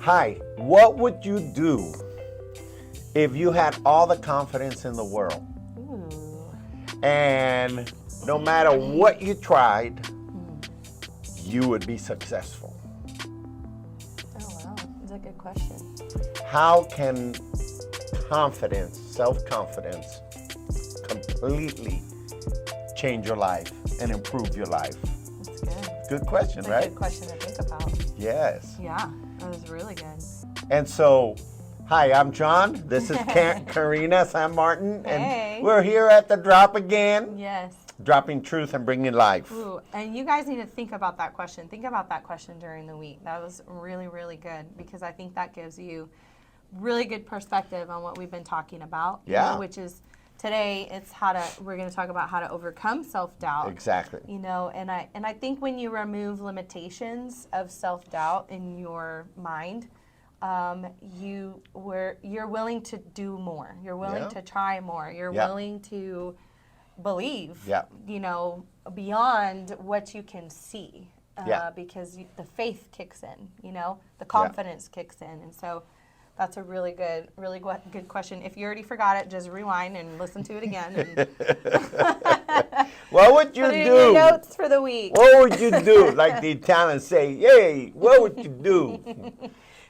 Hi, what would you do if you had all the confidence in the world? Ooh. And no matter what you tried, you would be successful? Oh, wow. That's a good question. How can confidence, self-confidence, completely change your life and improve your life? That's good. Good question, That's right? a good question to think about. Yes. Yeah, that was really good. And so, hi, I'm John. This is Karina San Martin. Hey. And we're here at the Drop again, Yes. dropping truth and bringing life. Ooh, and you guys need to think about that question. Think about that question during the week. That was really, really good because I think that gives you really good perspective on what we've been talking about. You Yeah. know, which is today we're going to talk about how to overcome self-doubt. Exactly. You know, and I think when you remove limitations of self-doubt in your mind, you're willing to do more. You're willing Yeah. to try more. You're Yeah. willing to believe, Yeah. you know, beyond what you can see, Yeah. because the faith kicks in, you know, the confidence kicks in. And so that's a really good question. If you already forgot it, just rewind and listen to it again. And What would you put it in do? your notes for the week. What would you do? Like the Italians say, "Yay!" What would you do?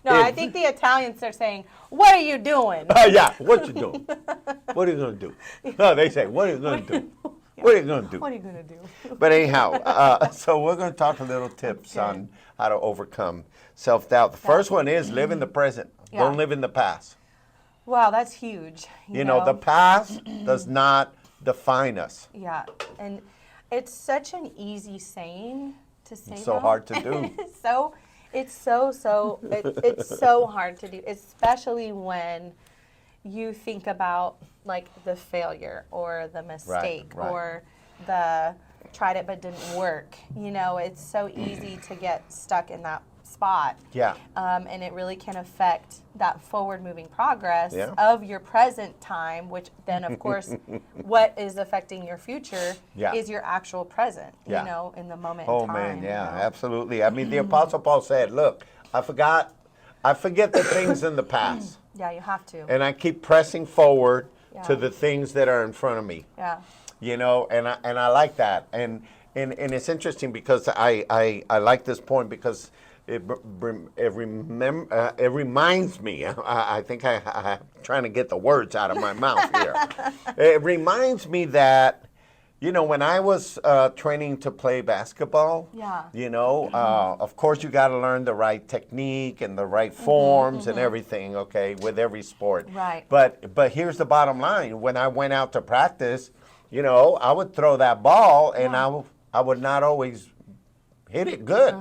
No, I think the Italians are saying, "What are you doing?" Yeah, what you doing? What are you gonna do? No, they say, "What are you gonna do? What are you gonna do?" What are you gonna do? But anyhow, so we're gonna talk a little tips Okay. on how to overcome self-doubt. The first one is live in the present. Yeah. Don't live in the past. Wow, that's huge. You know, the past does not define us. Yeah, and it's such an easy saying to say. It's so that. hard to do. It's so hard to do, especially when you think about like the failure or the mistake right. or the tried it but didn't work. You know, it's so easy to get stuck in that spot. Yeah. And it really can affect that forward moving progress Yeah. of your present time, which then of course what is affecting your future Yeah. is your actual present, Yeah. you know, in the moment Oh in time. man, yeah, you know? absolutely. I mean, the Apostle Paul said, "Look, I forget the things in the past, Yeah, you have to. and I keep pressing forward to Yeah. the things that are in front of me." Yeah. You know, and I like that, and it's interesting because I like this point because it reminds me. I think I'm trying to get the words out of my mouth here. It reminds me that, you know, when I was training to play basketball, Yeah. you know, of course you got to learn the right technique and the right forms and everything, okay, with every sport. Right. But here's the bottom line. When I went out to practice, you know, I would throw that ball and I would not always hit it good.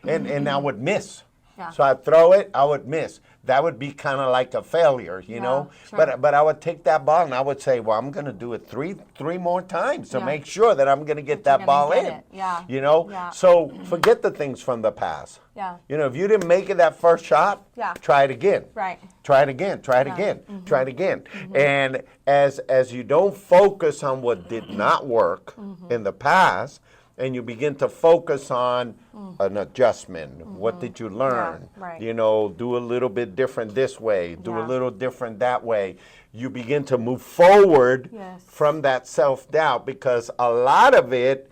And I would miss. Yeah. So I'd throw it, I would miss. That would be kind of like a failure, you know. sure. But I would take that ball and I would say, well, I'm going to do it three more times to Yeah. make sure that I'm going to get That that you're ball gonna in. get it. Yeah. You know. Yeah. So forget the things from the past. Yeah. You know, if you didn't make it that first shot, Yeah. try it again. Right. Try it again. Try it again. Try it again. And as you don't focus on what did not work in the past, and you begin to focus on an adjustment. What did you learn? right. You know, do a little bit different this way, do a Yeah. little different that way. You begin to move forward Yes. from that self-doubt because a lot of it,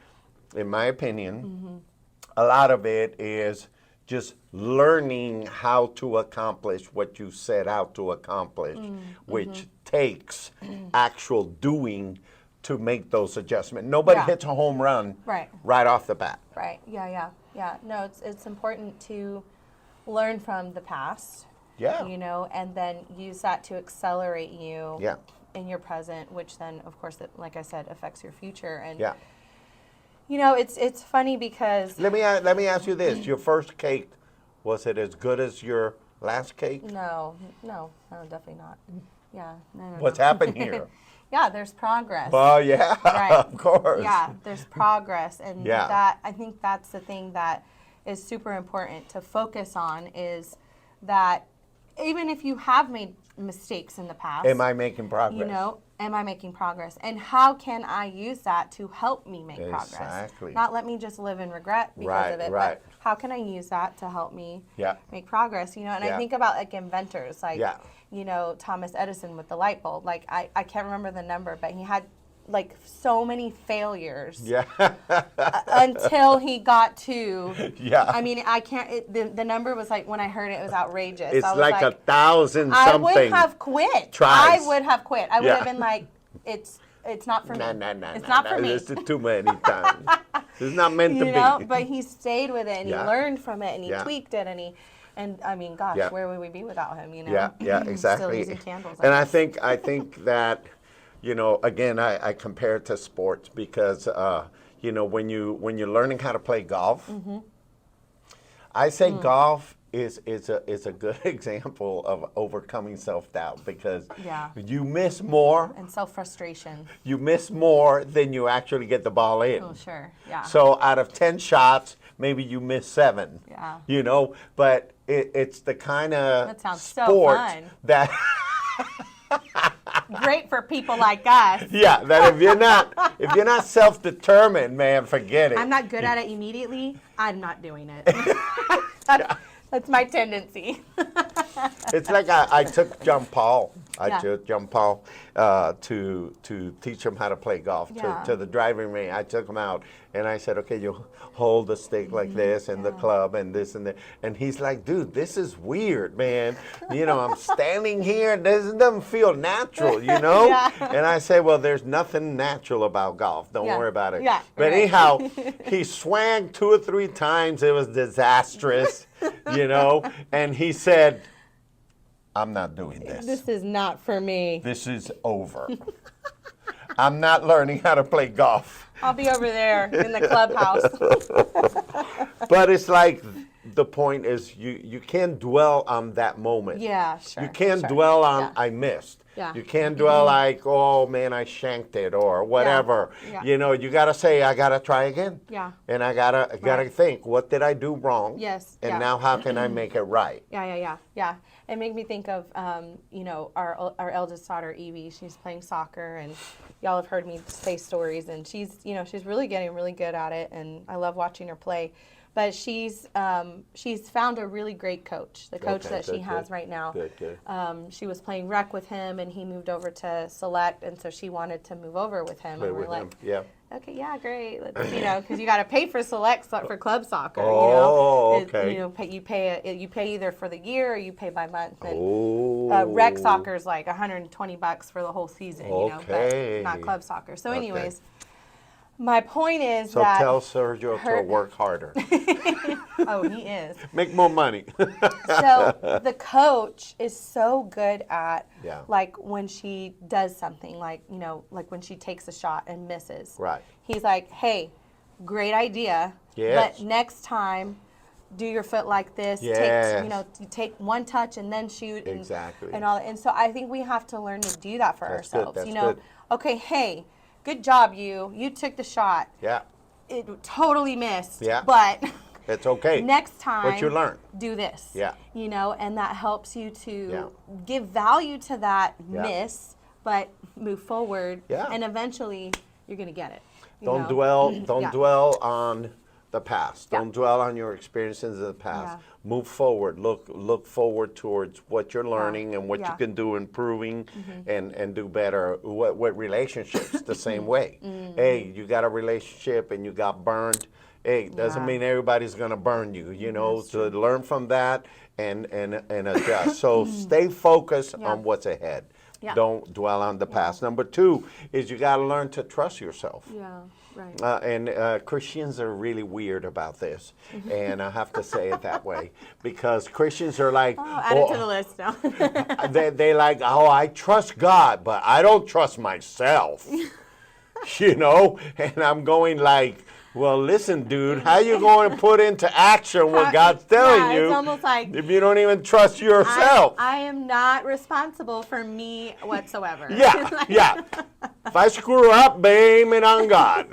in my opinion, a lot of it is just learning how to accomplish what you set out to accomplish, which takes actual doing to make those adjustments. Nobody Yeah. hits a home run Right. off the bat. Right. Yeah. No, it's important to learn from the past. Yeah. You know, and then use that to accelerate you Yeah. in your present, which then, of course, like I said, affects your future. And Yeah. you know, it's funny because Let me ask you this: your first cake, was it as good as your last cake? no, definitely not. Yeah. No. What's happened here? yeah, there's progress. Well, yeah, Right. of course. Yeah, there's progress, and Yeah. that I think that's the thing that is super important to focus on is that even if you have made mistakes in the past, Am I making progress? you know, am I making progress? And how can I use that to help me make progress? Exactly. Not let me just live in regret because Right, of it, right. but how can I use that to help me Yeah. make progress? You know, and Yeah. I think about like inventors, like, Yeah. you know, Thomas Edison with the light bulb. Like, I can't remember the number, but he had like so many failures Yeah. until he got to, Yeah. I mean, I can't, the number was like, when I heard it, it was outrageous. It's I was like 1,000 I something. would have quit. tries. I would have quit. I would Yeah. have been like, it's not for me. Nah, It's not for me. This is too many times. It's not meant to You know, be. but he stayed with it and Yeah. he learned from it and he Yeah. tweaked it and I mean, gosh, Yeah. where would we be without him? You know, Yeah, yeah, Still exactly. using candles. And I guess. think that, you know, again, I compare it to sports because, you know, when you're learning how to play golf, Mm-hmm. I say golf is a good example of overcoming self-doubt because Yeah. you miss more, And self-frustration. than you actually get the ball in. Oh, sure. Yeah. So out of 10 shots, maybe you miss 7. Yeah. You know, but it's the kind of That sounds so sport fun. that Great for people like us. yeah, that if you're not self-determined, man, forget it. I'm not good at it immediately. I'm not doing it. That's my tendency. It's like I took John Paul. I Yeah. took John Paul to teach him how to play golf Yeah. to the driving range. I took him out and I said, okay, you hold the stick like this and the Yeah. club and this and that. And he's like, dude, this is weird, man. You know, I'm standing here. This doesn't feel natural, you know? Yeah. And I said, well, there's nothing natural about golf. Don't Yeah. worry about it. Yeah, But right. anyhow, he swung 2 or 3 times. It was disastrous, you know? And he said, I'm not doing this. This is not for me. This is over. I'm not learning how to play golf. I'll be over there in the clubhouse. But it's like the point is you can't dwell on that moment. Yeah, sure. You can't sure. dwell on Yeah. I missed. Yeah. You can't dwell like, oh man, I shanked it or whatever. Yeah. You know, you gotta say, I gotta try again. Yeah. And I gotta Right. think, what did I do wrong? Yes, And yeah. now how can I make it right? Yeah. It made me think of, you know, our eldest daughter, Evie. She's playing soccer, and y'all have heard me say stories, and she's really getting really good at it, and I love watching her play. But she's found a really great coach, the coach Okay, that she good, has good. right now. Good. She was playing rec with him, and he moved over to select, and so she wanted to move over with him. Play and we're with like, him. Yeah. okay, yeah, great. Let's, you know, because you got to pay for select for club soccer. Oh, you know, okay. You know, you pay either for the year or you pay by month. And Oh. rec soccer is like $120 for the whole season. You know, Okay. but not club soccer. So, Okay. anyways, my point is So that tell Sergio her- to work harder. oh, he is. Make more money. So the coach is so good at Yeah. like when she does something, like, you know, like when she takes a shot and misses. Right. He's like, hey, great idea. Yes. But next time, do your foot like this. Yes. Take, you know, you take one touch and then shoot. And, Exactly. And all. And so I think we have to learn to do that for That's good, ourselves. that's you know, good. okay, hey, good job, you. You took the shot. Yeah. It totally missed. Yeah. But It's okay. next time, What you learn. do this. Yeah. You know, and that helps you to Yeah. give value to that Yeah. miss, but move forward. Yeah. And eventually, you're gonna get it. you Don't know? dwell. Don't Yeah. dwell on the past. Yeah. Don't dwell on your experiences in the past. Yeah. Move forward. Look forward towards what you're learning and what you Yeah. can do improving and do better. What relationships the same way. Hey, you got a relationship and you got burned. Hey, doesn't Yeah. mean everybody's gonna burn you. You know, so learn from that and adjust. So stay focused Yeah. on what's ahead. Yeah. Don't dwell on the past. Number 2 is you got to learn to trust yourself. Yeah. Right. And Christians are really weird about this, and I have to say it that way because Christians are like, Oh, add it to the list now. they like, oh, I trust God, but I don't trust myself, you know. And I'm going like, Well, listen, dude, how you going to put into action what God's telling you it's almost like if you don't even trust yourself? I am not responsible for me whatsoever. Yeah, yeah. If I screw up, blame it on God.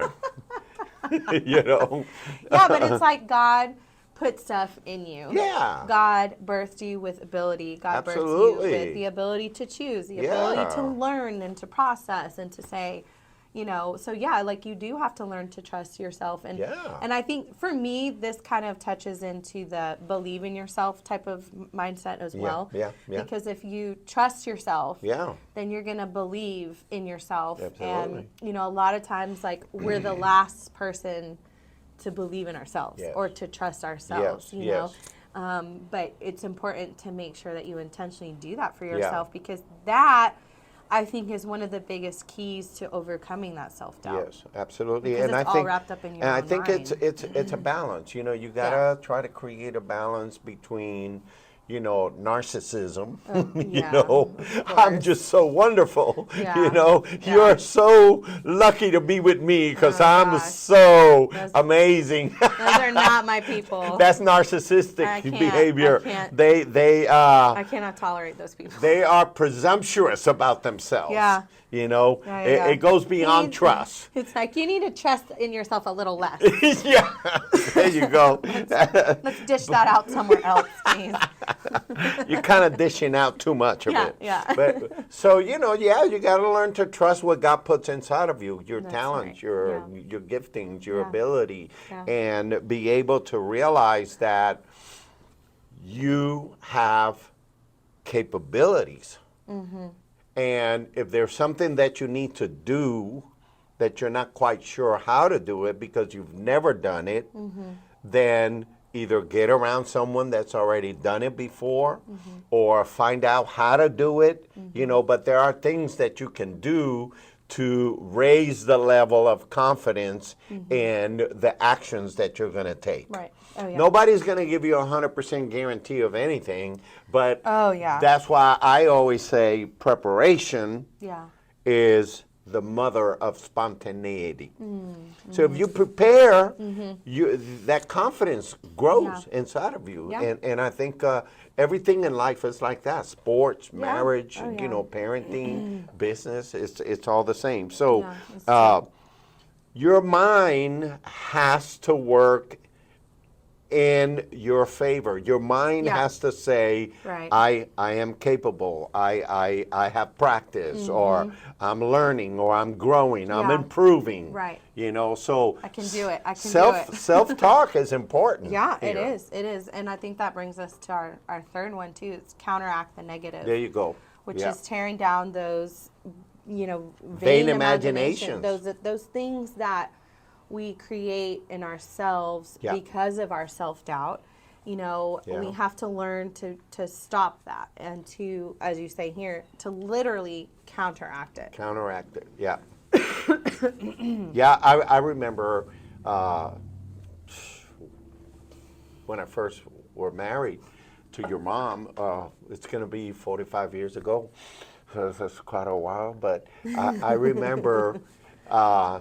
You know? Yeah, but it's like God put stuff in you. Yeah. God birthed you with ability. God birthed you Absolutely. with the ability to choose, the ability to Yeah. learn and to process and to say, you know, so yeah, like you do have to learn to trust yourself. And Yeah. and I think for me, this kind of touches into the believe in yourself type of mindset as well. Yeah, yeah. Because if you trust yourself, Yeah. then you're going to believe in yourself. Absolutely. And, you know, a lot of times, like, we're the last person to believe in ourselves Yes. or to trust ourselves, Yes, you know. yes. But it's important to make sure that you intentionally do that for yourself because that, I think, is one of the biggest keys to overcoming that self-doubt. Yes, absolutely. Because And it's I all think, wrapped up in your and I own think mind. it's a balance. You know, you gotta try to create a balance between, you know, narcissism. You yeah, know, of I'm course. just so wonderful. Yeah, You know, yeah. you're so lucky to be with me because Oh, I'm gosh. so Those- amazing. Those are not my people. That's narcissistic I can't- behavior. I can't. They I cannot tolerate those people. they are presumptuous about themselves. Yeah. You know, Yeah, yeah. it goes beyond trust. It's like you need to trust in yourself a little less. Yeah, there you go. Let's dish that out somewhere else, please. You're kind of dishing out too much of Yeah, it. yeah. But so you know, yeah, you got to learn to trust what God puts inside of you, your That's talents, right. your giftings, your Yeah. ability, Yeah. and be able to realize that you have capabilities. Mm-hmm. And if there's something that you need to do that you're not quite sure how to do it because you've never done it, Mm-hmm. then either get around someone that's already done it before Mm-hmm. or find out how to do it, you know, but there are things that you can do to raise the level of confidence in the actions that you're going to take. Right. Oh, yeah. Nobody's going to give you a 100% guarantee of anything, but Oh, yeah. that's why I always say preparation Yeah. is the mother of spontaneity. Mm-hmm. So if you prepare, you that confidence grows Yeah. inside of you. Yeah. And I think everything in life is like that. Sports, marriage, Oh, you yeah. know, parenting, business, it's all the same. So Yeah, it's true. your mind has to work in your favor. Your mind Yeah. has to say, Right. I am capable, I have practice, or I'm learning, or I'm growing, I'm Mm-hmm. Yeah. improving. Right. You know, so I can do it. I can do it. self-talk is important. Yeah, it here. is. It is. And I think that brings us to our third one, too. It's counteract the negative. There you go. Which Yeah. is tearing down those, you know, Vain imagination, imaginations. those things that we create in ourselves Yeah. because of our self-doubt. You know, Yeah. we have to learn to stop that and to, as you say here, to literally counteract it. Counteract it. Yeah. Yeah, I remember when I first were married to your mom. It's going to be 45 years ago. So that's quite a while. But I remember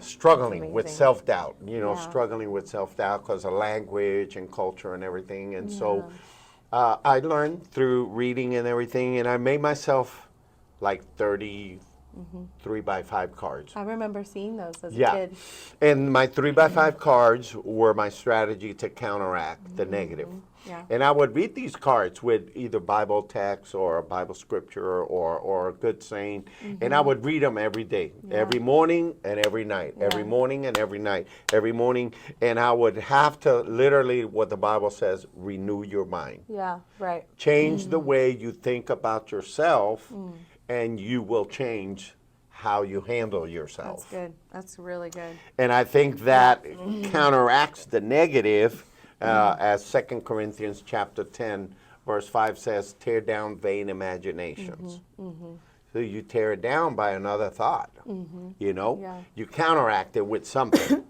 struggling with amazing. self-doubt, you know, Yeah. struggling with self-doubt because of language and culture and everything. And so I learned through reading and everything, and I made myself like 3x5 cards. I remember seeing those as a Yeah. kid. And my 3x5 cards were my strategy to counteract the negative. Yeah. And I would read these cards with either Bible text or a Bible scripture or a good saying. And I would read them every day, every morning and every night, every Yeah. morning and every night, every morning. And I would have to literally, what the Bible says, renew your mind. Yeah, right. Change the way you think about yourself, and you will change how you handle yourself. That's good. That's really good. And I think that counteracts the negative, as 2 Corinthians chapter 10, verse 5 says, tear down vain imaginations. So you tear it down by another thought, you know? Yeah. You counteract it with something.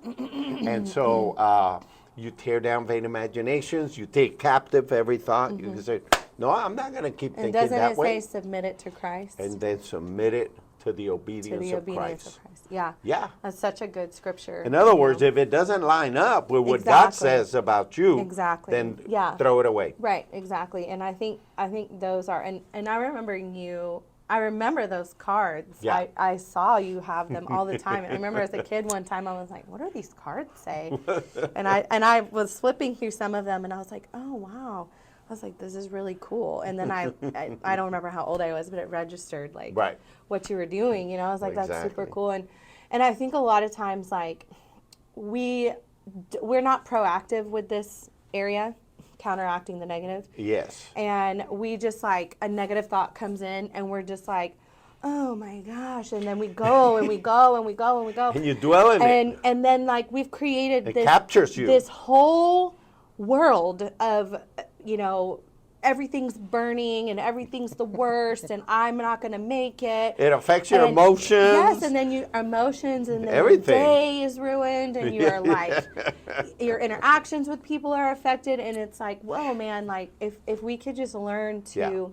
And so you tear down vain imaginations, you take captive every thought. You can say, no, I'm not going to keep And thinking doesn't that it way. say submit it to Christ? And then submit it to the to obedience the of obedience Christ. of Christ. Yeah. Yeah. That's such a good scripture. In other you words, know. if it doesn't line up with what God Exactly. says about you, Exactly. then Yeah. throw it away. Right, exactly. And I think those are and I remember those cards. Yeah. I saw you have them all the time. And I remember as a kid one time I was like, what do these cards say? and I was flipping through some of them and I was like, oh wow. I was like, this is really cool. And then I don't remember how old I was, but it registered like Right. what you were doing. You know, I was like, that's super Exactly. cool. And I think a lot of times like we're not proactive with this area, counteracting the negative. Yes. And we just like a negative thought comes in and we're just like, oh my gosh. And then we go and we go and we go and we go. And you dwell in it. And then like we've created It this captures you. this whole world of, you know, everything's burning and everything's the worst and I'm not going to make it. It affects your And- emotions. Yes, and then your emotions and then Everything. your day is ruined and you're like, your interactions with people are affected and it's like, whoa, man, like if we could just learn to Yeah.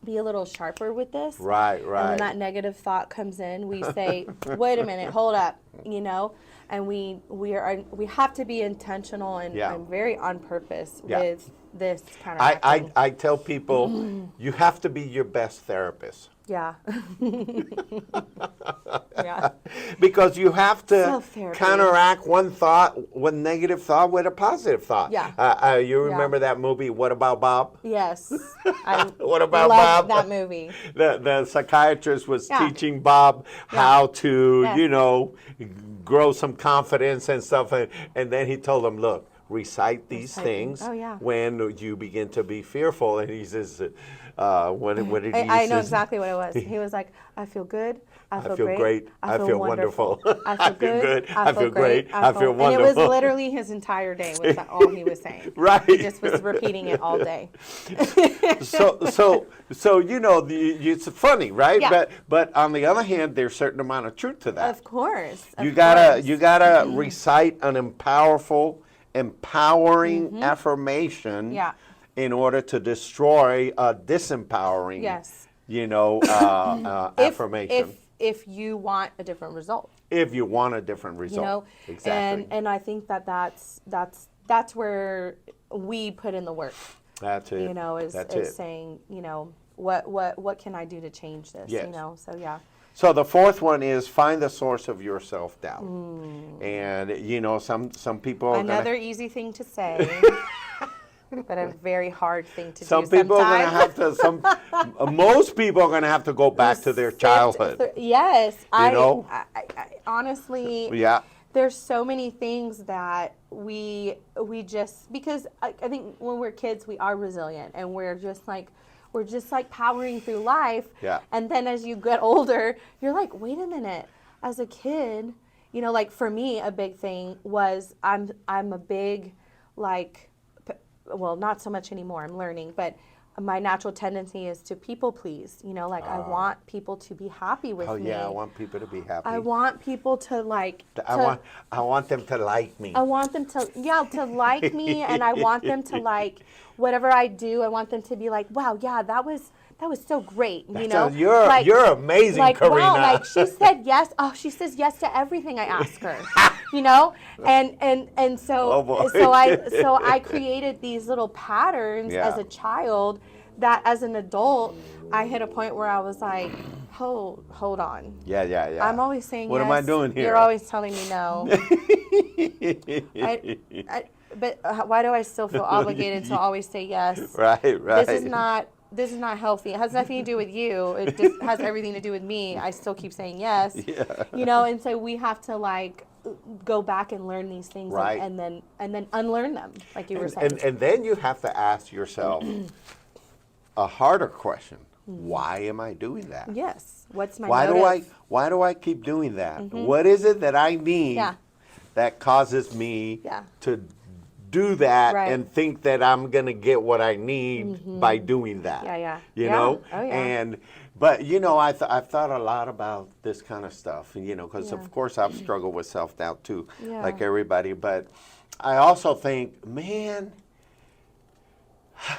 be a little sharper with this. Right, And right. when that negative thought comes in, we say, wait a minute, hold up, you know? And we have to be intentional and, Yeah. and very on purpose Yeah. with this kind of I tell people, you have to be your best therapist. Yeah. Yeah. Because you have to Self-therapy. counteract one negative thought with a positive thought. Yeah. You remember that movie, What About Bob? Yes. I What about love Bob? that movie. The psychiatrist was Yeah. teaching Bob how to, Yes. you know, grow some confidence and stuff. And then he told him, look, recite these Recite things them. Oh, yeah. when you begin to be fearful. And he says, what did he I know say? exactly what it was. He was like, I feel good. I feel great. I feel wonderful. I feel good. I feel great. I feel And it was wonderful. literally his entire day was all he was saying. Right. He just was repeating it all day. So you know, it's funny, right? Yeah. But on the other hand, there's a certain amount of truth to that. Of course. You of gotta course. recite an empowering affirmation Yeah. in order to destroy a disempowering, Yes. you know, affirmation. If you want a different result. If you want a different result, You know, exactly. and I think that's where we put in the work. That's it. You know, is That's it. saying, you know, what can I do to change this? Yes. You know, so yeah. So the fourth one is find the source of your self-doubt. Mm. And you know, some people are Another easy thing to say, but a very hard thing to some do people are sometimes. going to have to most people are going to have to go back to their childhood. Yes, know? I honestly, Yeah. there's so many things that we just because I think when we're kids we are resilient and we're just like powering through life. Yeah. And then as you get older, you're like, wait a minute. As a kid, you know, like for me, a big thing was I'm a big like, well, not so much anymore. I'm learning, but my natural tendency is to people please. You know, like I want people to be happy with Oh me. yeah, I want people to be happy. I want people to like. I want them to like me. I want them to like me, and I want them to like whatever I do. I want them to be like, wow, yeah, that was so great. You know, You're amazing, like, Karina. wow, like she said yes. Oh, she says yes to everything I ask her. You know, and so Oh, boy. so I created these little patterns Yeah. as a child that as an adult I hit a point where I was like, hold on. Yeah. I'm always saying What yes. am I doing here? You're always telling me no. But why do I still feel obligated to always say yes? Right. This is not healthy. It has nothing to do with you. It just has everything to do with me. I still keep saying yes. Yeah. You know, and so we have to like go back and learn these things Right. and then unlearn them, like you were saying. And then you have to ask yourself a harder question. Why am I doing that? Yes. What's my Why motive? do I keep doing that? What is it that I need Yeah. that causes me Yeah. to do that Right. and think that I'm going to get what I need by doing that? Yeah. You Yeah. know? Oh, yeah. But you know, I've thought a lot about this kind of stuff, you know, because Yeah. of course I've struggled with self-doubt too, Yeah. like everybody. But I also think, man,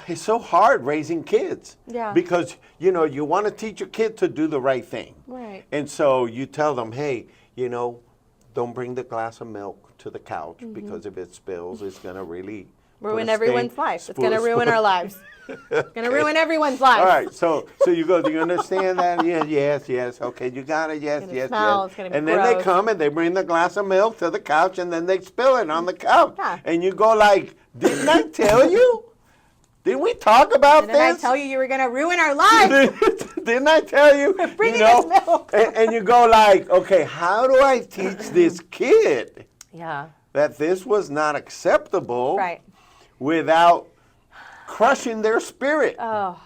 it's so hard raising kids. Yeah. Because, you want to teach your kid to do the right thing. Right. And so you tell them, hey, don't bring the glass of milk to the couch because if it spills, it's going to really Ruin put a everyone's stain- life. It's going to ruin our lives. It's going to Okay. ruin everyone's life. All right, so you go, do you understand that? Yes. Okay, you got it. Yes, gonna yes, smell, yes. it's gonna be And then they gross. come and they bring the glass of milk to the couch and then they spill it on the couch. Yeah. And you go like, didn't I tell you? Didn't we talk about Didn't I this? tell you were going to ruin our lives? Didn't I tell you? Bringing us milk. And you go like, okay, how do I teach this kid Yeah. that this was not acceptable Right. without crushing their spirit? Oh.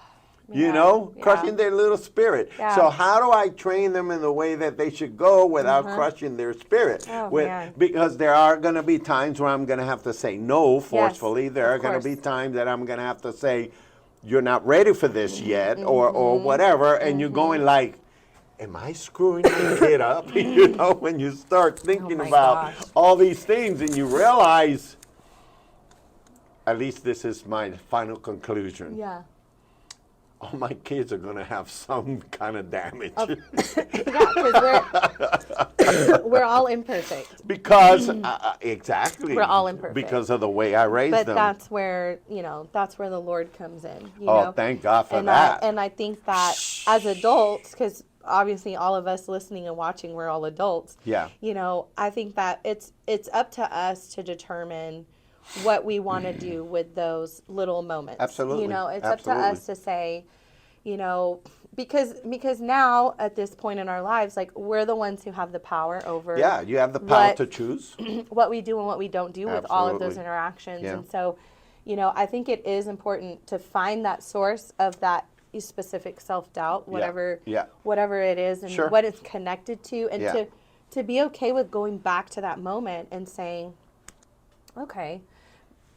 yeah. Crushing their little spirit. Yeah. So how do I train them in the way that they should go without crushing their spirit? Oh, man. Because there are going to be times where I'm going to have to say no forcefully. There of are going to be course. times that I'm going to have to say, you're not ready for this yet, or whatever. And you're going like, am I screwing this kid up? When you start thinking my about gosh. all these things and you realize, at least this is my final conclusion. Yeah. All my kids are going to have some kind of damage. Yeah, because we're all imperfect. Because, exactly. We're all imperfect. Because of the way I raised But them. that's where, that's where the Lord comes in. Thank God for and that. I think that as adults, because obviously all of us listening and watching, we're all adults. Yeah. I think that it's up to us to determine what we want to do with those little moments. Absolutely. It's up to us to say, because now at this point in our lives, like we're the ones who have the power over Yeah, you have the power what- to choose. what we do and what we don't do with all of those Absolutely. interactions. Yeah. And so, I think it is important to find that source of that specific self-doubt, whatever Yeah. whatever it is and Sure. what it's connected to, and Yeah. to be okay with going back to that moment and saying, okay,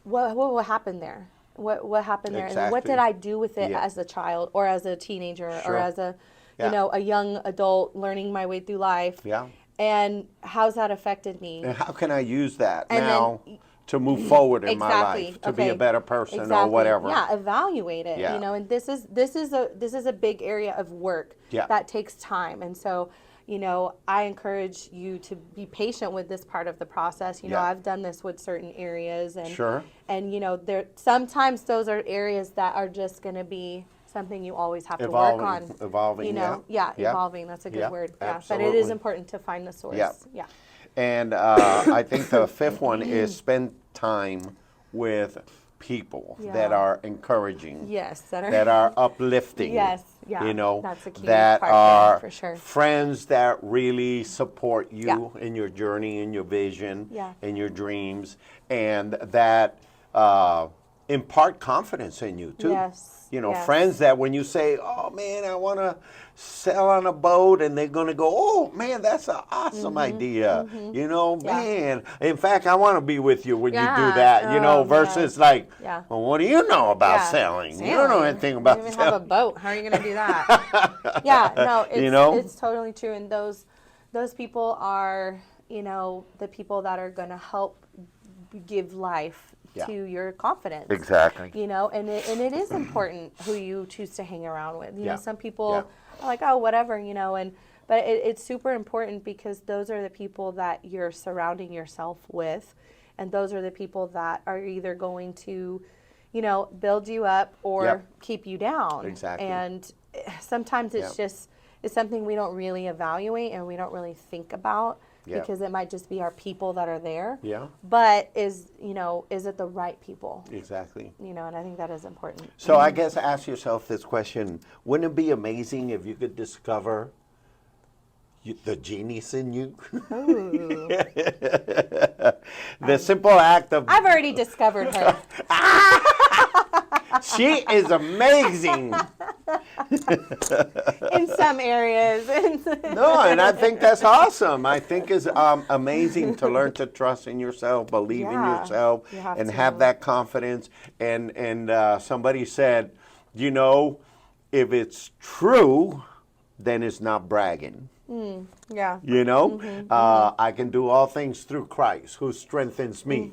what happened there? What happened there? And what Exactly. did I do with it Yeah. as a child or as a teenager Sure. or as a Yeah. a young adult learning my way through life? Yeah. And how's that affected me? And how can I use that And now to move forward in my Exactly. life, to be a Okay. better person or Exactly. whatever? Yeah, evaluate it. Yeah. And this is a big area of work Yeah. that takes time. And so, I encourage you to be patient with this part of the process. Yeah. I've done this with certain areas, and Sure. and there sometimes those are areas that are just going to be something you always have Evolving, to work on. evolving, yeah. Evolving. That's a good Yeah, word. Yeah, but it absolutely. is important to find the source. Yeah. Yeah. And I think the fifth one is spend time with people that Yeah. are encouraging. Yes. That are uplifting. Yes, yeah, That that's a key part there, are for sure. friends that really support you Yeah. in your journey, in your vision, Yeah. in your dreams, and that impart confidence in you too. Yes, yes. Friends that when you say, "Oh man, I want to sail on a boat," and they're gonna go, "Oh man, that's an awesome idea." Yeah. Man. In fact, I want to be with you when you do Yeah. that. Oh, versus yes. like, Yeah. well, what do you know about Yeah. sailing? You don't know Sailing. anything about You don't even sailing. have a boat. How are you going to do that? Yeah, no, it's it's totally true. And those people are, the people that are going to help give life Yeah. to your confidence. Exactly. And it is important who you choose to hang around with. Yeah. Some people Yeah. are like, oh, whatever, but it's super important because those are the people that you're surrounding yourself with. And those are the people that are either going to, build you up or Yep. keep you down. Exactly. And sometimes it's Yep. it's something we don't really evaluate and we don't really think about Yep. because it might just be our people that are there. Yeah. But is it the right people? Exactly. And I think that is important. So I guess ask yourself this question: wouldn't it be amazing if you could discover the genius in you? Ooh. The simple act of I've already discovered her. she is amazing. In some areas. No, and I think that's awesome. I think it's amazing to learn to trust in yourself, believe in Yeah, yourself, you have and to. have that confidence. And somebody said, if it's true, then it's not bragging. Yeah. I can do all things through Christ who strengthens me.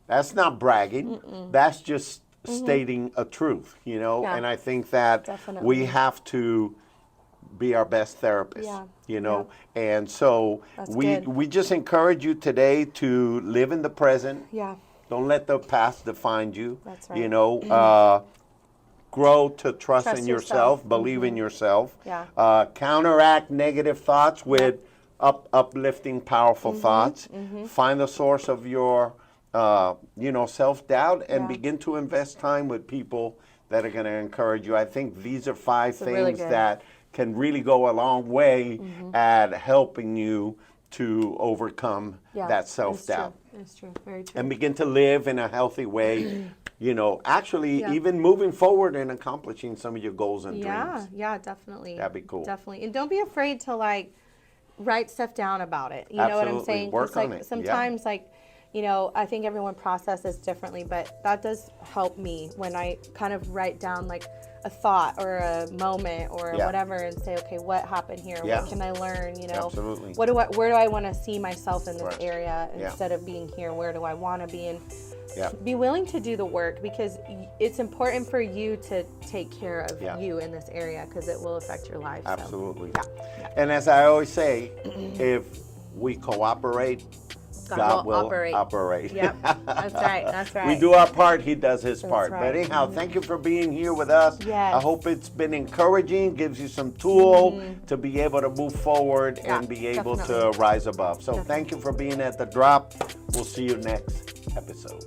That's not bragging. That's just stating a truth, you know, Yeah. and I think that Definitely. we have to be our best therapist, Yeah. you know, and so That's we good. we just encourage you today to live in the present. Yeah. Don't let the past define you. That's You right. know, grow to trust Trust in yourself. yourself, believe in yourself. Yeah. Counteract negative thoughts with uplifting, powerful thoughts. Find the source of your, self-doubt, and Yeah. begin to invest time with people that are going to encourage you. I think these are 5 really things good. that can really go a long way at helping you to overcome Yeah. that self-doubt It's true. Very true. and begin to live in a healthy way. Actually, Yeah. even moving forward and accomplishing some of your goals and dreams. Yeah, definitely. That'd be cool. Definitely. And don't be afraid to like write stuff down about it. You know what I'm Absolutely. saying? 'Cause, Work like on it. Yeah. sometimes I think everyone processes differently, but that does help me when I kind of write down like a thought or a moment or Yeah. whatever and say, okay, what happened here? Yeah. What can I learn? Absolutely. Where do I want to see myself in this Right. area Yeah. instead of being here? Where do I want to be? And Yeah. be willing to do the work because it's important for you to take care of Yeah. you in this area because it will affect your life. So, Absolutely. yeah. And as I always say, if we cooperate, God will operate. Yep. That's right. That's right. We do our part, He does His part. right. But anyhow, thank you for being here with us. Yes. I hope it's been encouraging, gives you some tool to be able to move forward Yeah, and be able definitely. to rise above. So thank you for being at The Drop. We'll see you next episode.